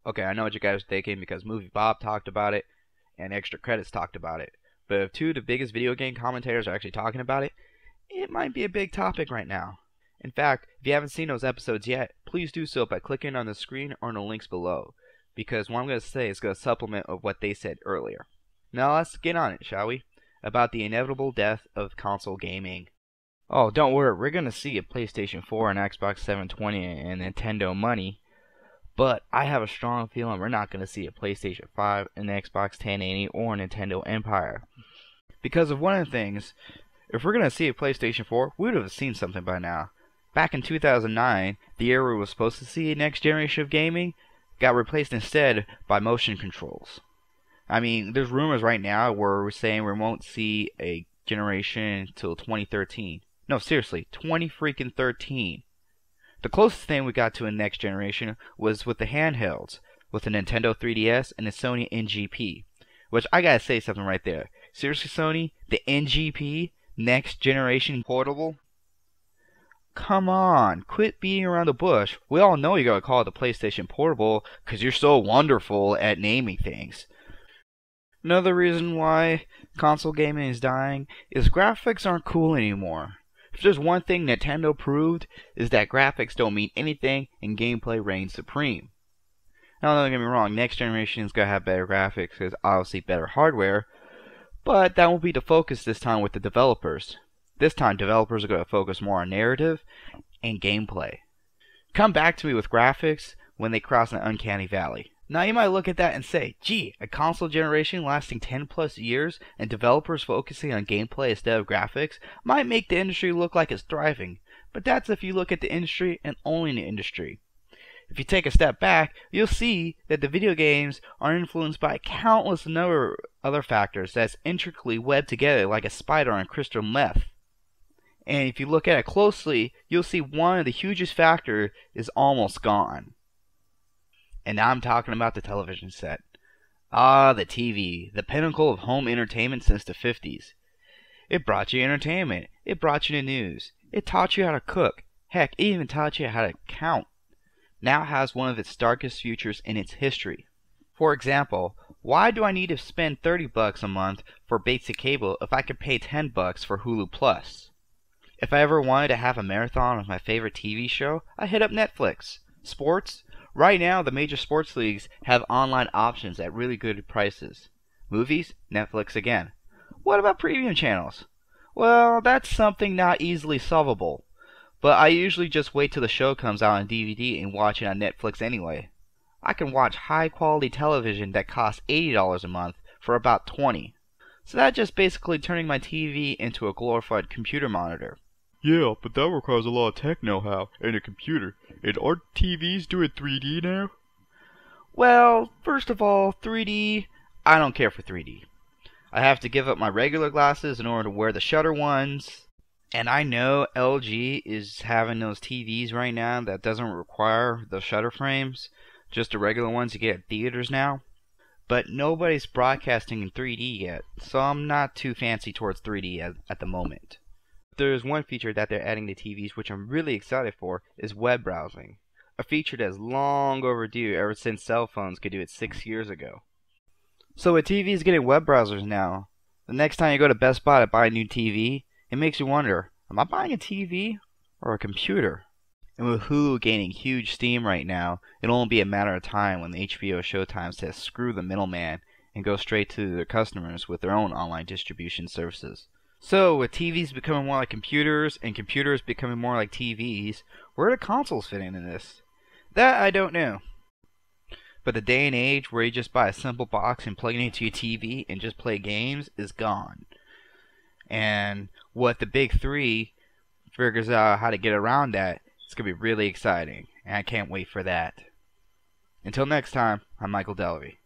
Okay, I know what you guys are thinking because Moviebos talked about it and Extra Credits talked about it. But if two of the biggest video game commentators are actually talking about it, it might be a big topic right now. In fact, if you haven't seen those episodes yet, please do so by clicking on the screen or in the links below, because what I'm going to say is going to supplement of what they said earlier. Now let's get on it, shall we? About the inevitable death of console gaming. Oh, don't worry, we're going to see a PlayStation 4 and Xbox 720 and Nintendo money. But I have a strong feeling we're not going to see a PlayStation 5, an Xbox 1080, or a Nintendo Empire. Because of one of the things, if we're going to see a PlayStation 4, we would have seen something by now. Back in 2009, the era we were supposed to see a next generation of gaming got replaced instead by motion controls. I mean, there's rumors right now where we're saying we won't see a generation until 2013. No, seriously, 2013. The closest thing we got to a next generation was with the handhelds, with the Nintendo 3DS and the Sony NGP. Which, I gotta say something right there. Seriously, Sony? The NGP? Next generation portable? Come on, quit beating around the bush. We all know you gotta call it the PlayStation Portable because you're so wonderful at naming things. Another reason why console gaming is dying is graphics aren't cool anymore. If there's one thing Nintendo proved, is that graphics don't mean anything and gameplay reigns supreme. Now don't get me wrong, next generation is going to have better graphics because obviously better hardware, but that won't be the focus this time with the developers. This time developers are going to focus more on narrative and gameplay. Come back to me with graphics when they cross an uncanny valley. Now you might look at that and say, gee, a console generation lasting 10 plus years and developers focusing on gameplay instead of graphics might make the industry look like it's thriving, but that's if you look at the industry and only the industry. If you take a step back, you'll see that the video games are influenced by countless number of other factors that's intricately webbed together like a spider on crystal meth. And if you look at it closely, you'll see one of the hugest factors is almost gone. And now I'm talking about the television set. Ah, the TV, the pinnacle of home entertainment since the 50s. It brought you entertainment. It brought you the news. It taught you how to cook. Heck, it even taught you how to count. Now it has one of its darkest futures in its history. For example, why do I need to spend $30 a month for basic cable if I could pay $10 for Hulu Plus? If I ever wanted to have a marathon of my favorite TV show, I hit up Netflix. Sports? Right now, the major sports leagues have online options at really good prices. Movies? Netflix again. What about premium channels? Well, that's something not easily solvable. But I usually just wait till the show comes out on DVD and watch it on Netflix anyway. I can watch high quality television that costs $80 a month for about $20. So that's just basically turning my TV into a glorified computer monitor. Yeah, but that requires a lot of tech know-how and a computer. And aren't TVs doing 3D now? Well, first of all, 3D, I don't care for 3D. I have to give up my regular glasses in order to wear the shutter ones. And I know LG is having those TVs right now that doesn't require the shutter frames, just the regular ones you get at theaters now. But nobody's broadcasting in 3D yet, so I'm not too fancy towards 3D at the moment. There's one feature that they're adding to TVs which I'm really excited for is web browsing. A feature that's long overdue ever since cell phones could do it 6 years ago. So with TVs getting web browsers now, the next time you go to Best Buy to buy a new TV, it makes you wonder, am I buying a TV or a computer? And with Hulu gaining huge steam right now, it'll only be a matter of time when the HBO Showtime says screw the middleman and go straight to their customers with their own online distribution services. So, with TVs becoming more like computers, and computers becoming more like TVs, where do consoles fit into this? That I don't know. But the day and age where you just buy a simple box and plug it into your TV and just play games is gone. And what the big three figures out how to get around that, it's going to be really exciting. And I can't wait for that. Until next time, I'm Michael Delvey.